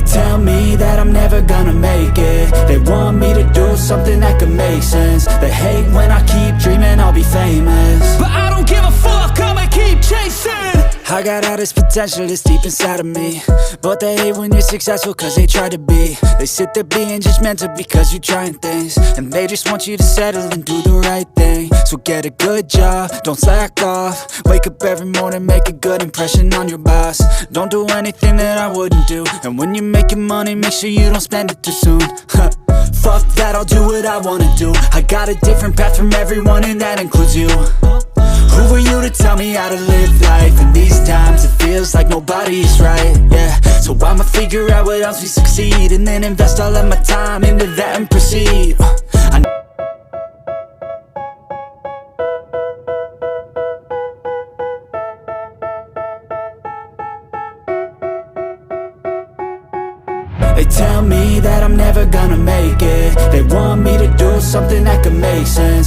They tell me that I'm never gonna make it. They want me to do something that could make sense. They hate when I keep dreaming I'll be famous, but I don't give a fuck, I'ma keep chasing. I got all this potential that's deep inside of me, but they hate when you're successful cause they try to be. They sit there being judgmental because you're trying things, and they just want you to settle and do the right thing. So get a good job, don't slack off. Wake up every morning, make a good impression on your boss. Don't do anything that I wouldn't do, and when you're making money, make sure you don't spend it too soon. Fuck that, I'll do what I wanna do. I got a different path from everyone, and that includes you. Who are you to tell me how to live life? In these times it feels like nobody's right, yeah. So I'ma figure out what else we succeed, and then invest all of my time into that and proceed. They tell me that I'm never gonna make it. They want me to do something that could make sense.